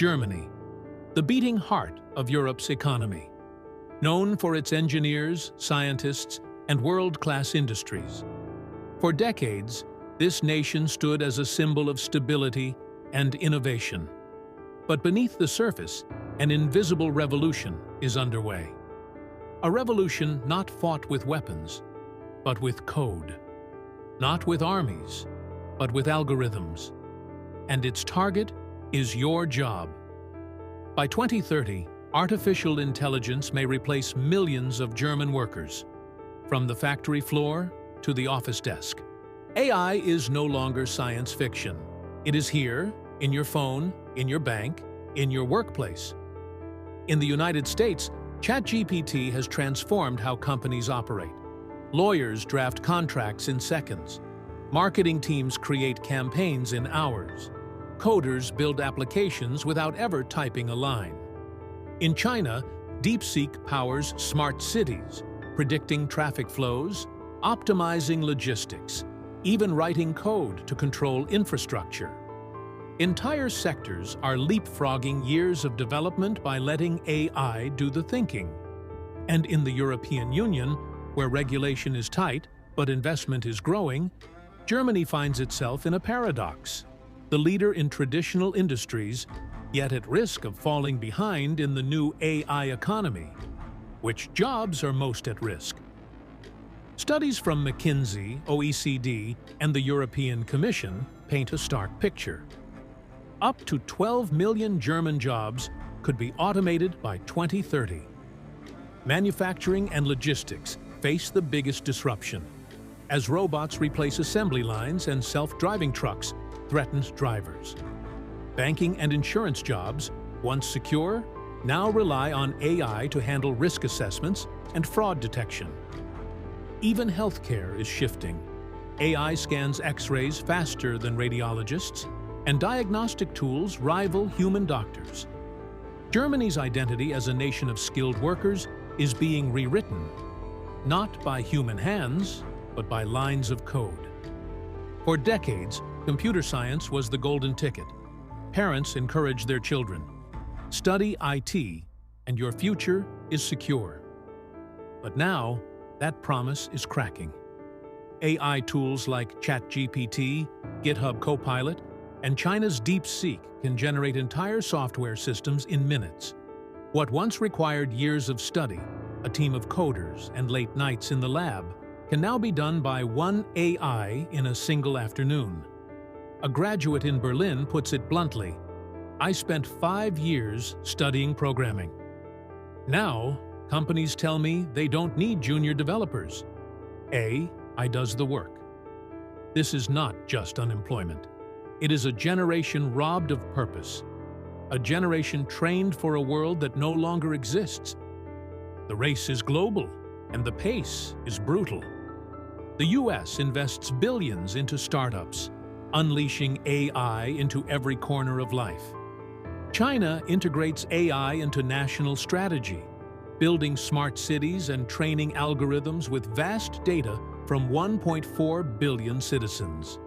Germany, the beating heart of Europe's economy. Known for its engineers, scientists, and world-class industries. For decades, this nation stood as a symbol of stability and innovation. But beneath the surface, an invisible revolution is underway. A revolution not fought with weapons, but with code. Not with armies, but with algorithms. And its target is your job. By 2030, artificial intelligence may replace millions of German workers, from the factory floor to the office desk. AI is no longer science fiction. It is here, in your phone, in your bank, in your workplace. In the United States, ChatGPT has transformed how companies operate. Lawyers draft contracts in seconds. Marketing teams create campaigns in hours. Coders build applications without ever typing a line. In China, DeepSeek powers smart cities, predicting traffic flows, optimizing logistics, even writing code to control infrastructure. Entire sectors are leapfrogging years of development by letting AI do the thinking. And in the European Union, where regulation is tight but investment is growing, Germany finds itself in a paradox. The leader in traditional industries, yet at risk of falling behind in the new AI economy. Which jobs are most at risk? Studies from McKinsey, OECD, and the European Commission paint a stark picture. Up to 12 million German jobs could be automated by 2030. Manufacturing and logistics face the biggest disruption, as robots replace assembly lines and self-driving trucks threaten drivers. Banking and insurance jobs, once secure, now rely on AI to handle risk assessments and fraud detection. Even healthcare is shifting. AI scans X-rays faster than radiologists, and diagnostic tools rival human doctors. Germany's identity as a nation of skilled workers is being rewritten, not by human hands, but by lines of code. For decades, computer science was the golden ticket. Parents encouraged their children. Study IT, and your future is secure. But now, that promise is cracking. AI tools like ChatGPT, GitHub Copilot, and China's DeepSeek can generate entire software systems in minutes. What once required years of study, a team of coders, and late nights in the lab, can now be done by one AI in a single afternoon. A graduate in Berlin puts it bluntly, "I spent 5 years studying programming." Now, companies tell me they don't need junior developers. AI does the work. This is not just unemployment. It is a generation robbed of purpose, a generation trained for a world that no longer exists. The race is global, and the pace is brutal. The US invests billions into startups, unleashing AI into every corner of life. China integrates AI into national strategy, building smart cities and training algorithms with vast data from 1.4 billion citizens.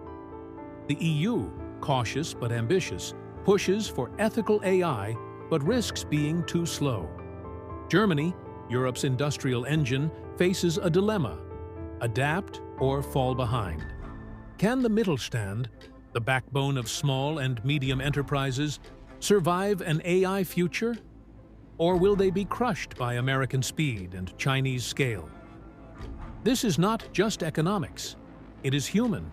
The EU, cautious but ambitious, pushes for ethical AI but risks being too slow. Germany, Europe's industrial engine, faces a dilemma: adapt or fall behind. Can the Mittelstand, the backbone of small and medium enterprises, survive an AI future? Or will they be crushed by American speed and Chinese scale? This is not just economics, it is human.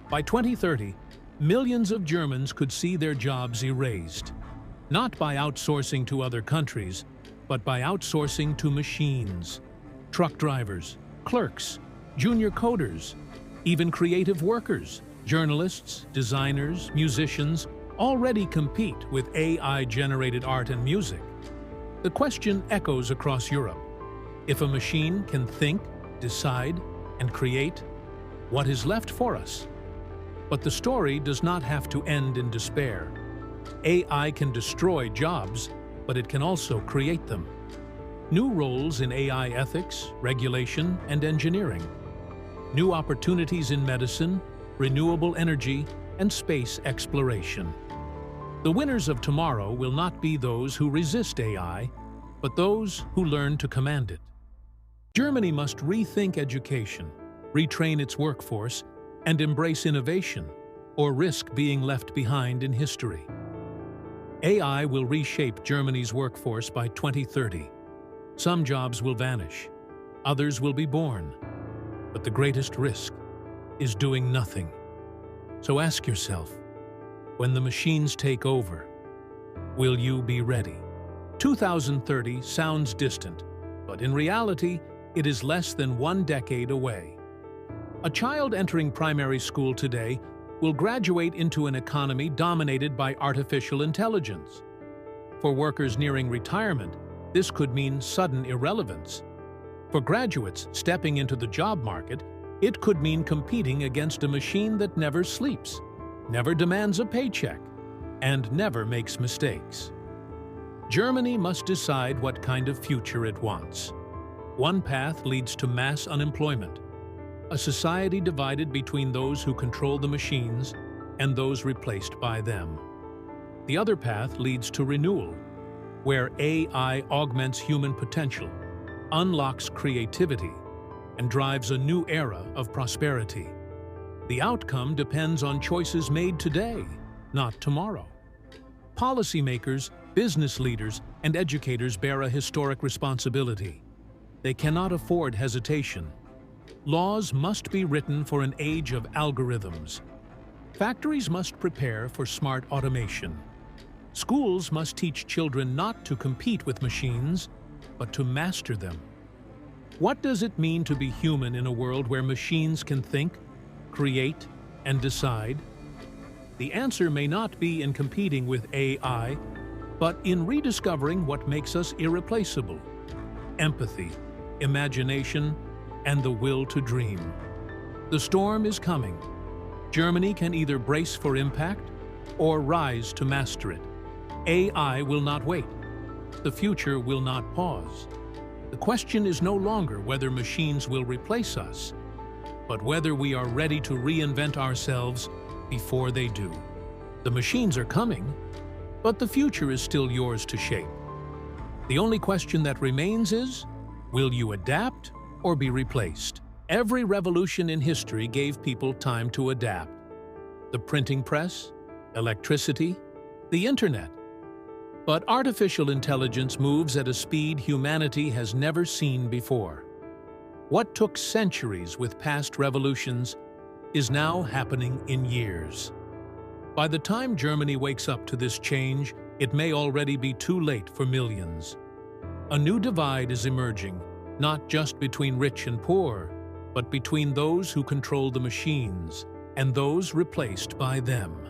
By 2030, millions of Germans could see their jobs erased, not by outsourcing to other countries, but by outsourcing to machines. Truck drivers, clerks, junior coders, even creative workers, journalists, designers, musicians, already compete with AI-generated art and music. The question echoes across Europe. If a machine can think, decide, and create, what is left for us? But the story does not have to end in despair. AI can destroy jobs, but it can also create them. New roles in AI ethics, regulation, and engineering. New opportunities in medicine, renewable energy, and space exploration. The winners of tomorrow will not be those who resist AI, but those who learn to command it. Germany must rethink education, retrain its workforce, and embrace innovation, or risk being left behind in history. AI will reshape Germany's workforce by 2030. Some jobs will vanish, others will be born, but the greatest risk is doing nothing. So ask yourself, when the machines take over, will you be ready? 2030 sounds distant, but in reality, it is less than 1 decade away. A child entering primary school today will graduate into an economy dominated by artificial intelligence. For workers nearing retirement, this could mean sudden irrelevance. For graduates stepping into the job market, it could mean competing against a machine that never sleeps, never demands a paycheck, and never makes mistakes. Germany must decide what kind of future it wants. One path leads to mass unemployment, a society divided between those who control the machines and those replaced by them. The other path leads to renewal, where AI augments human potential, unlocks creativity, and drives a new era of prosperity. The outcome depends on choices made today, not tomorrow. Policymakers, business leaders, and educators bear a historic responsibility. They cannot afford hesitation. Laws must be written for an age of algorithms. Factories must prepare for smart automation. Schools must teach children not to compete with machines, but to master them. What does it mean to be human in a world where machines can think, create, and decide? The answer may not be in competing with AI, but in rediscovering what makes us irreplaceable: empathy, imagination, and the will to dream. The storm is coming. Germany can either brace for impact or rise to master it. AI will not wait. The future will not pause. The question is no longer whether machines will replace us, but whether we are ready to reinvent ourselves before they do. The machines are coming, but the future is still yours to shape. The only question that remains is, will you adapt or be replaced? Every revolution in history gave people time to adapt. The printing press, electricity, the internet. But artificial intelligence moves at a speed humanity has never seen before. What took centuries with past revolutions is now happening in years. By the time Germany wakes up to this change, it may already be too late for millions. A new divide is emerging, not just between rich and poor, but between those who control the machines and those replaced by them.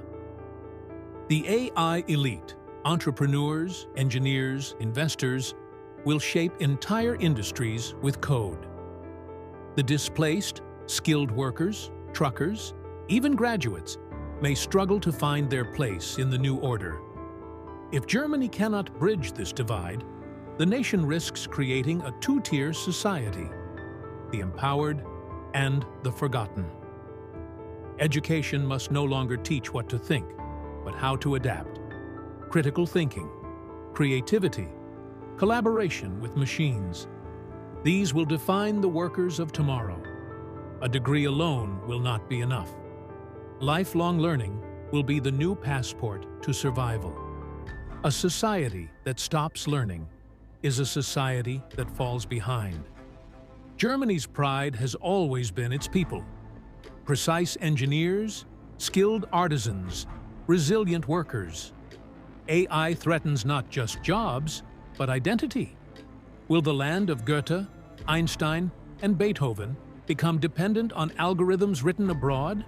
The AI elite, entrepreneurs, engineers, investors, will shape entire industries with code. The displaced, skilled workers, truckers, even graduates, may struggle to find their place in the new order. If Germany cannot bridge this divide, the nation risks creating a two-tier society: the empowered and the forgotten. Education must no longer teach what to think, but how to adapt. Critical thinking, creativity, collaboration with machines. These will define the workers of tomorrow. A degree alone will not be enough. Lifelong learning will be the new passport to survival. A society that stops learning is a society that falls behind. Germany's pride has always been its people. Precise engineers, skilled artisans, resilient workers. AI threatens not just jobs, but identity. Will the land of Goethe, Einstein, and Beethoven become dependent on algorithms written abroad?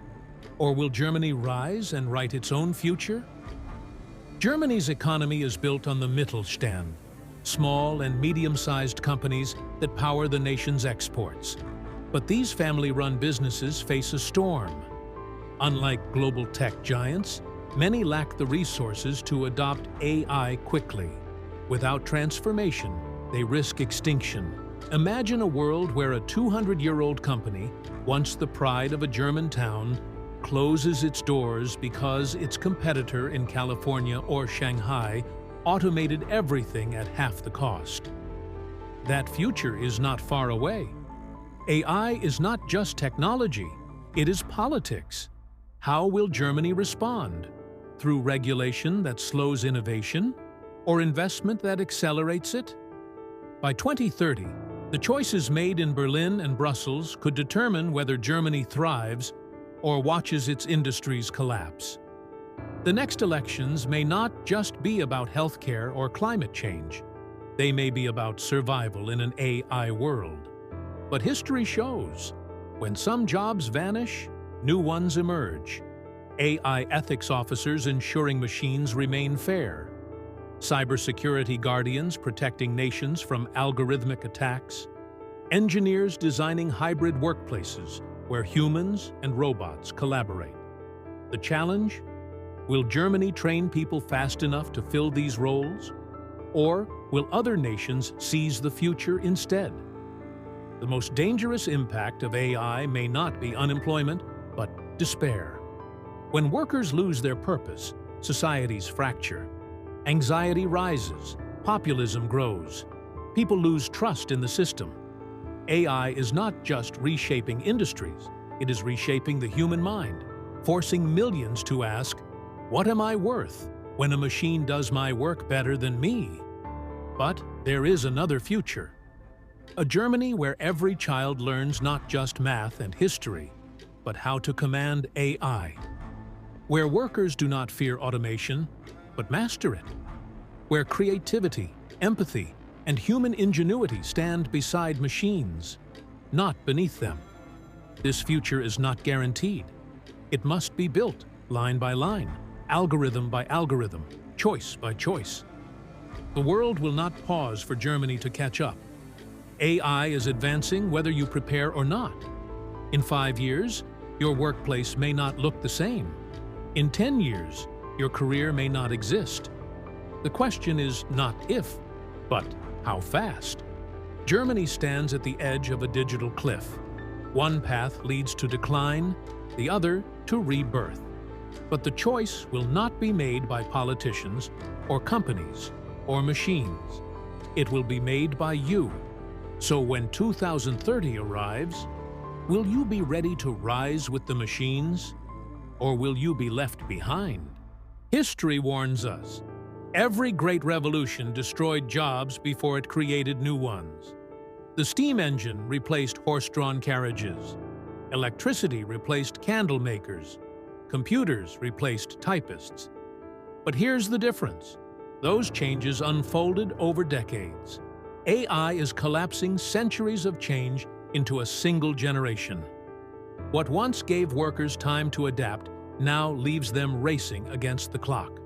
Or will Germany rise and write its own future? Germany's economy is built on the Mittelstand, small and medium-sized companies that power the nation's exports. But these family-run businesses face a storm. Unlike global tech giants, many lack the resources to adopt AI quickly. Without transformation, they risk extinction. Imagine a world where a 200-year-old company, once the pride of a German town, closes its doors because its competitor in California or Shanghai automated everything at half the cost. That future is not far away. AI is not just technology, it is politics. How will Germany respond? Through regulation that slows innovation, or investment that accelerates it? By 2030, the choices made in Berlin and Brussels could determine whether Germany thrives or watches its industries collapse. The next elections may not just be about healthcare or climate change. They may be about survival in an AI world. But history shows, when some jobs vanish, new ones emerge. AI ethics officers ensuring machines remain fair. Cybersecurity guardians protecting nations from algorithmic attacks. Engineers designing hybrid workplaces where humans and robots collaborate. The challenge? Will Germany train people fast enough to fill these roles? Or will other nations seize the future instead? The most dangerous impact of AI may not be unemployment, but despair. When workers lose their purpose, societies fracture. Anxiety rises, populism grows. People lose trust in the system. AI is not just reshaping industries, it is reshaping the human mind, forcing millions to ask, "What am I worth when a machine does my work better than me?" But there is another future. A Germany where every child learns not just math and history, but how to command AI. Where workers do not fear automation, but master it. Where creativity, empathy, and human ingenuity stand beside machines, not beneath them. This future is not guaranteed. It must be built line by line, algorithm by algorithm, choice by choice. The world will not pause for Germany to catch up. AI is advancing whether you prepare or not. In 5 years, your workplace may not look the same. In 10 years, your career may not exist. The question is not if, but how fast? Germany stands at the edge of a digital cliff. One path leads to decline, the other to rebirth. But the choice will not be made by politicians or companies or machines. It will be made by you. So when 2030 arrives, will you be ready to rise with the machines? Or will you be left behind? History warns us. Every great revolution destroyed jobs before it created new ones. The steam engine replaced horse-drawn carriages. Electricity replaced candle makers. Computers replaced typists. But here's the difference. Those changes unfolded over decades. AI is collapsing centuries of change into a single generation. What once gave workers time to adapt now leaves them racing against the clock.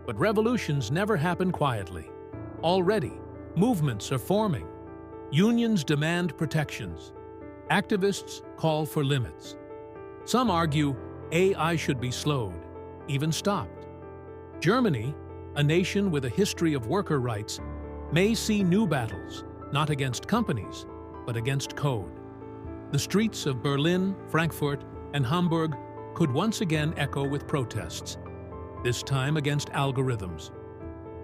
But revolutions never happen quietly. Already, movements are forming. Unions demand protections. Activists call for limits. Some argue AI should be slowed, even stopped. Germany, a nation with a history of worker rights, may see new battles, not against companies, but against code. The streets of Berlin, Frankfurt, and Hamburg could once again echo with protests, this time against algorithms.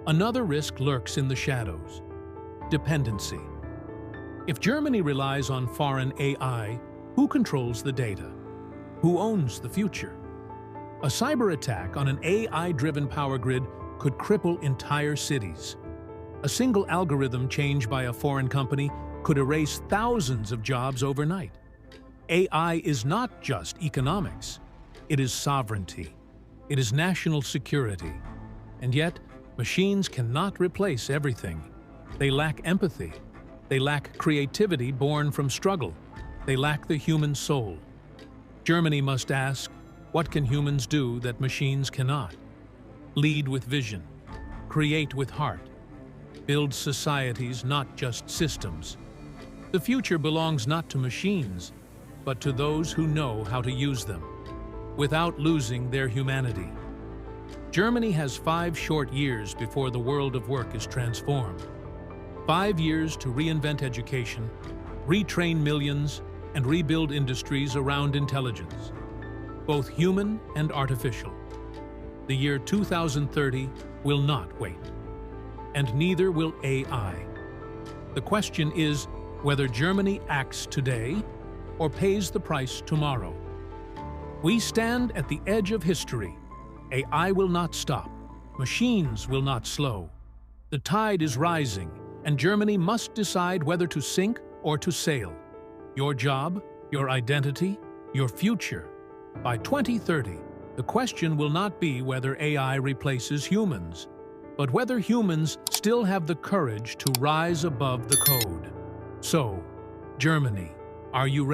Another risk lurks in the shadows: dependency. If Germany relies on foreign AI, who controls the data? Who owns the future? A cyber attack on an AI-driven power grid could cripple entire cities. A single algorithm change by a foreign company could erase thousands of jobs overnight. AI is not just economics. It is sovereignty. It is national security. And yet, machines cannot replace everything. They lack empathy. They lack creativity born from struggle. They lack the human soul. Germany must ask, what can humans do that machines cannot? Lead with vision. Create with heart. Build societies, not just systems. The future belongs not to machines, but to those who know how to use them, without losing their humanity. Germany has 5 short years before the world of work is transformed. 5 years to reinvent education, retrain millions, and rebuild industries around intelligence. both human and artificial. The year 2030 will not wait, and neither will AI. The question is whether Germany acts today or pays the price tomorrow. We stand at the edge of history. AI will not stop. Machines will not slow. The tide is rising, and Germany must decide whether to sink or to sail. Your job, your identity, your future. By 2030, the question will not be whether AI replaces humans, but whether humans still have the courage to rise above the code. So, Germany, are you ready?